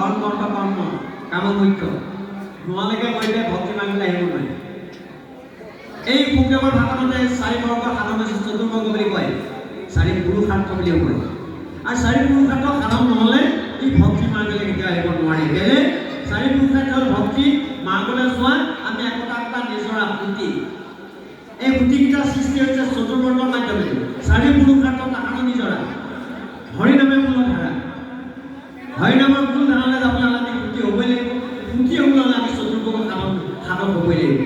ধৰ্ম অৰ্থ কৰ্ম কাম মুখ্য নোহোৱালৈকে কৰিলে ভক্তি মাৰ্গলৈ আহিব নোৱাৰে। এই প্ৰগ্ৰামৰ ভাষণতে 4 বৰ্গ সাধন আছে, চতুৰ্বৰ্গ বুলি কয়, 4 পুৰুষাৰ্থ বুলিও কয়। আৰু 4 পুৰুষাৰ্থ সাধন নহ'লে এই ভক্তি মাৰ্গলৈ কেতিয়াও আহিব নোৱাৰে। কেলে 4 পুৰুষাৰ্থ ভক্তি মাৰ্গলৈ যোৱা আমি একোটা নিজৰা পুতি, এই পুতিকেইটা সৃষ্টি হৈছে চতুৰ্বৰ্গৰ মাধ্যমেৰে। 4 পুৰুষাৰ্থ তাহাঁতৰ নিজৰা হৰিনামে মূল ধাৰা, হৰিনামৰ মূল ধাৰণলৈ যাবলৈ হ'লে আমি পুতি হ'বই লাগিব। পুতি হ'বলৈ হ'লে আমি চতুৰ্বৰ্গ সাধন হ'বই লাগিব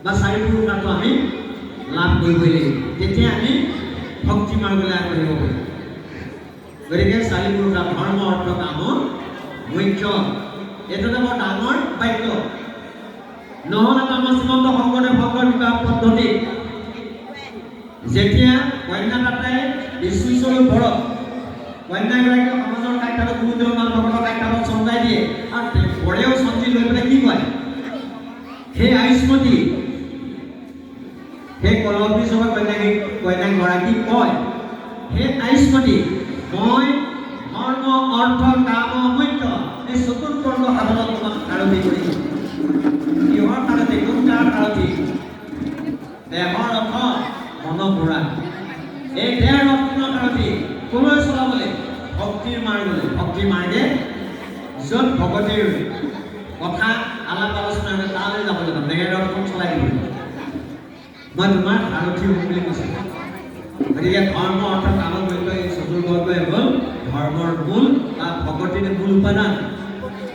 বা 4 পুৰুষাৰ্থ আমি লাভ কৰিবই লাগিব, তেতিয়া আমি ভক্তি মাৰ্গলৈ আগবাঢ়িব পাৰিম। গতিকে 4 পুৰুষাৰ্থ ধৰ্ম অৰ্থ কাম মুখ্য, এইটো এটা বৰ ডাঙৰ বাক্য। নহ'লে আমাৰ শ্ৰীমন্ত শংকৰদেৱ ভক্তৰ বিবাহ পদ্ধতি যেতিয়া কন্যা দাতাই বিশ্বেশ্বৰক বৰক কন্যাগৰাকীক সমাজৰ কাক্ষাৰত গুৰুদেৱ মান ভকতৰ কাক্ষাৰত চন্দাই দিয়ে আৰু বৰেও চন্দি লৈ পেলাই কি কয়, হে আয়ুষ্মতী, হে কলবিজৰ কন্যাগৰাকী কয়, হে আয়ুষ্মতী, মই ধৰ্ম অৰ্থ কাম মুখ্য এই চতুৰ্বৰ্গ সাধনত তোমাক সাৰথি কৰিম। কিহৰ সাৰথি? কোনটাৰ সাৰথি? দেহৰ অৰ্থ মন পুৰা, এই দেহ ৰত্নৰ সাৰথি কোলৈ চলাবলৈ? ভক্তিৰ মাৰ্গলৈ। ভক্তিৰ মাৰ্গে য'ত ভগৱতীৰ কথা আলাপ আলোচনা হয় তালৈ যাবলৈ যাম, দেহ ৰত্ন চলাই দিব। মই তোমাৰ সাৰথি হ'ম বুলি কৈছোঁ। গতিকে ধৰ্ম অৰ্থ কাম মুখ্য এই চতুৰ্বৰ্গই হ'ল ধৰ্মৰ মূল বা ভগৱতীৰ মূল উপাদান।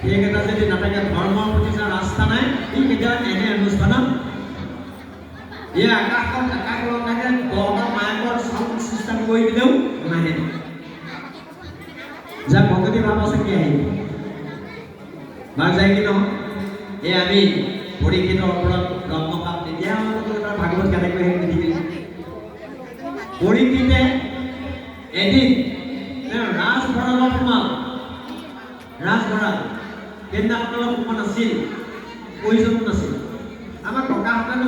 সেইকেইটা যদি নাথাকে, ধৰ্মৰ প্ৰতি যে ৰাস্তা নাই, ই কেতিয়াও এনে অনুষ্ঠানত এই আকাশত আকাশত থাকে 10টা মায়কৰ চাউণ্ড চিষ্টেম কৰি দিলেও নাহে। যাক ভগৱতী ভাৱ আছে কি আহিব বাৰ যায় কি নহয়। এই আমি পৰীক্ষিতৰ ওপৰত জন্ম পাম, তেতিয়া তাৰ ভাগৱত কেনেকৈ সেই পৃথিৱীত পৰীক্ষিতে এদিন ৰাজভঁৰালত সোমাল। ৰাজভঁৰাল সেইদিনাখনৰ সোমোৱা নাছিল, প্ৰয়োজন নাছিল। আমাৰ ককাহঁতেনো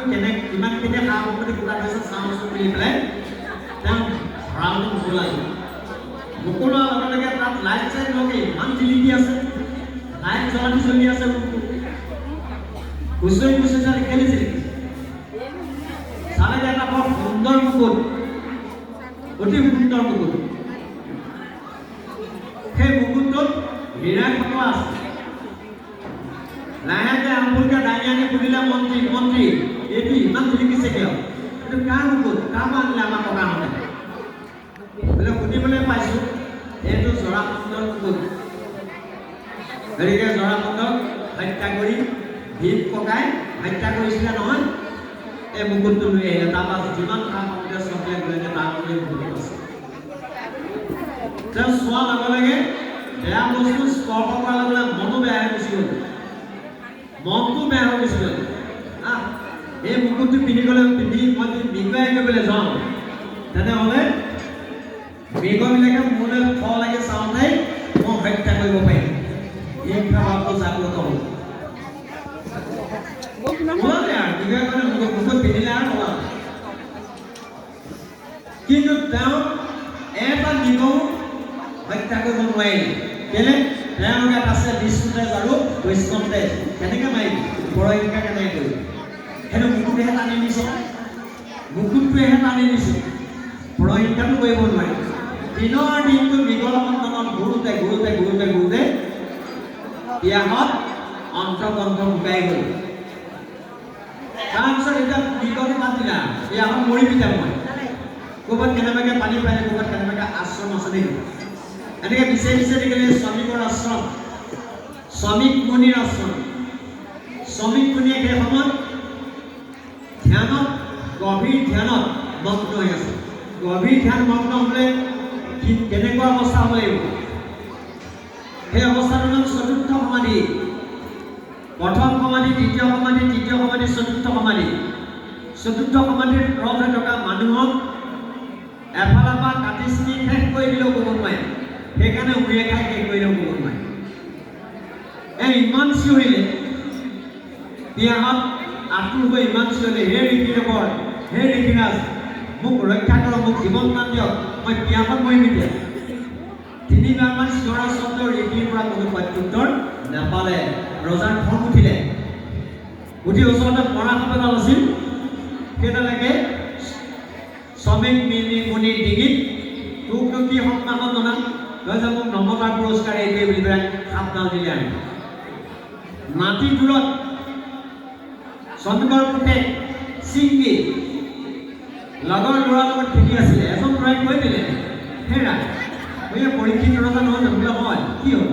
কিমান কেতিয়া সা সম্পত্তি গোটাই থৈছে চাওঁ বুলি পেলাই তেওঁ ভঁৰালটো মুকলালে। মুকলোৱাৰ লগে লগে তাত লাইট চাইট লগে ইমান জিলিকি আছে, লাইট জ্বলি আছে, খুচৰি খুচৰি চালে কেলে জিলিকি চালে এটা বৰ সুন্দৰ মুকুট, অতি সুন্দৰ মুকুট। সেই মুকুটটোত হীৰা খটোৱা আছে। লাহেকে আঙুলকে দাঙি আনি সুধিলে মন্ত্ৰী, মন্ত্ৰী এইটো ইমান জিলিকিছে কিয়? এইটো কাৰ মুকুট? কাৰ পৰা আনিলে আমাৰ ককাহঁতে? বোলে সুধিবলৈ পাইছোঁ, এইটো জৰাসন্ধৰ মুকুট। গতিকে জৰাসন্ধক হত্যা কৰি ভীম ককাই হত্যা কৰিছিলে নহয়, এই মুকুটটো লৈ আহিলে। তাৰপৰা যিমান সা সম্পত্তি চকলেট লৈছে তাৰ বুলি মুকুট আছে। তেওঁ চোৱাৰ লগে লগে বেয়া বস্তু স্পৰ্শ কৰাৰ লগে লগে মনো বেয়া হৈ গুচি গ'ল, মনটো বেয়া হৈ গুচি গ'ল। এই মুকুটটো পিন্ধি মই যদি মৃগয়াই কৰিবলৈ যাওঁ, তেনেহ'লে মৃগবিলাকে মোলৈ ফল লাগে চাওঁতে মই হত্যা কৰিব পাৰিম। এই ভাৱটো জাগ্ৰত হ'ল। মুকুট পিন্ধিলে আৰু নোলাল। কিন্তু তেওঁ এটা মৃগও হত্যা কৰিব নোৱাৰিলে। কেলে? তেওঁলোকে আছে বিষ্ণুতেজ আৰু বৈষ্ণৱতেজ। কেনেকৈ মাৰিব? পৰহিংসা কেনেকৈ কৰিব? সেইটো মুকুটেহে টানি নিছে, মুকুটটোৱেহে টানি নিছে, পৰহিংসাটো কৰিব নোৱাৰি। দিনৰ দিনটো মৃগলমণ্ডনত ঘূৰোতে ঘূৰোতে ঘূৰোতে ঘূৰোতে পিয়াহত অন্তকণ্ঠ শুকাই গ'ল। তাৰপিছত এতিয়া মৃগটো বাদ দিলা, পিয়াহত মৰি পিতা মই ক'ৰবাত কেনেবাকৈ পানী পাই, ক'ৰবাত কেনেবাকৈ আশ্ৰম আছে নেকি? এনেকৈ বিচাৰি বিচাৰি দেখিলে শ্ৰমিকৰ আশ্ৰম, শ্ৰমিক মুনিৰ আশ্ৰম। শ্ৰমিক মুনিয়ে সেই সময়ত ধ্যানত, গভীৰ ধ্যানত মগ্ন হৈ আছে। গভীৰ ধ্যান মগ্ন হ'লে কেনেকুৱা অৱস্থা হ'ব লাগিব? সেই অৱস্থাটোৰ নাম চতুৰ্থ সমাধি। প্ৰথম সমাধি, দ্বিতীয় সমাধি, তৃতীয় সমাধি, চতুৰ্থ সমাধি। চতুৰ্থ সমাধিৰ ৰথে থকা মানুহক এফালৰ পৰা কাটি চিনি শেষ কৰি দিলেও ক'ব নোৱাৰে, সেইকাৰণে উৰিয়ে খাই শেষ কৰিলেও ক'ব নোৱাৰে। ইমান চিঞৰিলে, পিয়াহত আঁতুৰ হৈ ইমান চিঞৰিলে, হে ঋষিদেৱৰ, হে ঋষিৰাজ, মোক ৰক্ষা কৰক, মোক জীৱন দান দিয়ক, মই পিয়াহত মৰিম এতিয়া। 3বাৰমান চিঞৰা শব্দ ঋষিৰ পৰা কোনো প্ৰত্যুত্তৰ নাপালে। ৰজাৰ খং উঠিলে, উঠি ওচৰতে মৰা সাপ এডাল আছিল, সেইডালেকে শ্ৰমিক মুনিৰ ডিঙিত তোকনো কি সন্মানত জনা, তই যে মোক নমতাৰ পুৰস্কাৰ এইটোৱে বুলি পেলাই সাপডাল দিলে। আনি মাটি দূৰত শ্ৰমিকৰ পুতেক চিংগি লগৰ ল'ৰাৰ লগত খেলি আছিলে। এজন ল'ৰাই কৈ দিলে, হেৰা পৰীক্ষিত ৰজা নহয় জানো? হয়, কি হ'ল?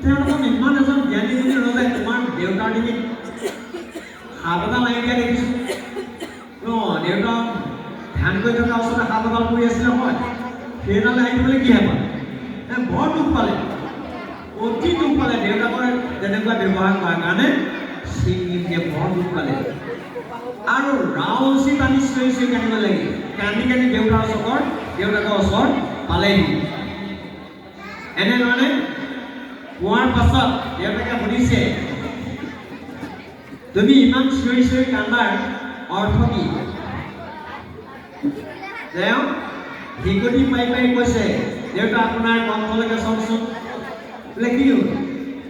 তেওঁলোকক ইমান এজন জ্ঞানী বুলি ৰজাই তোমাৰ দেউতাৰ ডিঙিত সাপ এডাল লাগি দিয়া দেখিছোঁ। দেউতা ধ্যান কৰি থকা ওচৰতে সাপ এডাল পৰি আছিলে। হয়, সেইডালে আহি পেলাই কি হ'ব? বৰ দুখ পালে, অতি দুখ পালে। দেউতাকৰ তেনেকুৱা ব্যৱহাৰ কৰাৰ কাৰণে চিংগিয়ে বৰ দুখ পালে আৰু ৰাউচি টানি চিঞৰি চিঞৰি কান্দিব লাগিল। কান্দি কান্দি দেউতাকৰ ওচৰত পালেহি। এনেধৰণে পোৱাৰ পাছত দেউতাকে সুধিছে, তুমি ইমান চিঞৰি চিঞৰি কান্দাৰ অৰ্থ কি? তেওঁ হিকটি পাই পাই কৈছে, দেউতা আপোনাৰ কণ্ঠলৈকে চাওকচোন। বোলে কি হ'ল?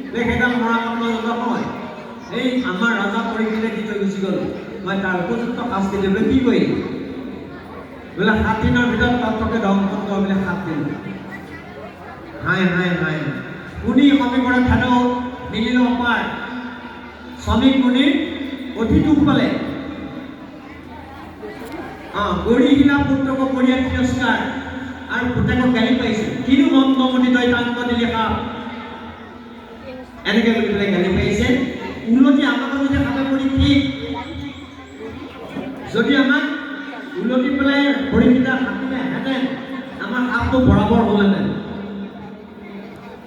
বোলে সেইডাল মৰা কাম নহয়, এই আমাৰ ৰজা পৰীক্ষিতে দি থৈ গুচি গ'ল, মই তাৰ উপযুক্ত শাস্তি দিবলৈ কি কৰিম? বোলে 7 দিনৰ ভিতৰত তত্ত্বকে দংশন কৰ বোলে 7 দিন। হাই হাই হাই শুনি শ্ৰমিকৰ খাদ্য মিলিল অপাৰ। শ্ৰমিক মুনিৰ অতি দুখ পালে। গৰিহীনা পুত্ৰক পৰিয়াল তিৰস্কাৰ আৰু পুতেকক গালি পাইছে, কিনো মন্তমতি তই টাংক দিলি সাপ, এনেকে বুলি পেলাই গালি পাইছে। উলটি আমাক যদি সাপে পৰি ঠিক, যদি আমাক উলটি পেলাই ভৰিকেইটা হাতিলেহেঁতেন আমাৰ সাপটো বৰাবৰ হ'লহেঁতেন,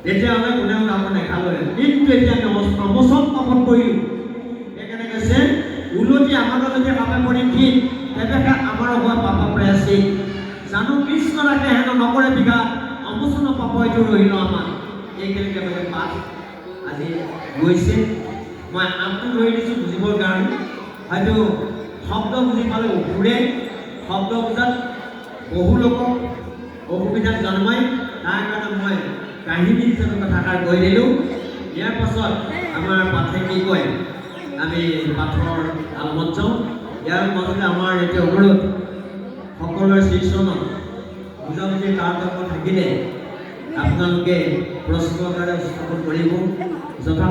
তেতিয়াহ'লে কোনেও কাম নেখালে। কিন্তু এতিয়া আমি অমোচন পাপত পৰিলোঁ। সেইকাৰণে কৈছে, উলটি আমাক যদি সাপে পৰি ঠিক, তেতিয়াহে আমাৰ হোৱা পাপা প্ৰায়শ্চিত জানো কৃষ্ণ ৰাখে হেনো নকৰে বিঘা, অমোচন পাপ এইটো ৰহিল আমাৰ। এইখিনিকে মানে পাঠ আজি গৈছে। মই আমটো ধৰি দিছোঁ বুজিবৰ কাৰণে। হয়তো শব্দ বুজি পালে ঘূৰে, শব্দ বুজাত বহু লোকক অসুবিধাত জন্মায়। তাৰ কাৰণে মই কাহিনী হিচাপে কথাষাৰ কৈ দিলোঁ। ইয়াৰ পাছত আমাৰ পাঠে কি কয় আমি পাঠৰ আলমত যাওঁ। ইয়াৰ মাজতে আমাৰ এতিয়া অনুৰোধ, সকলোৰে শ্ৰীচৰণত বুজাবুজি তাৰতম্য থাকিলে আপোনালোকে প্ৰশ্নৰ কাৰণে উত্থাপন কৰিব। যথা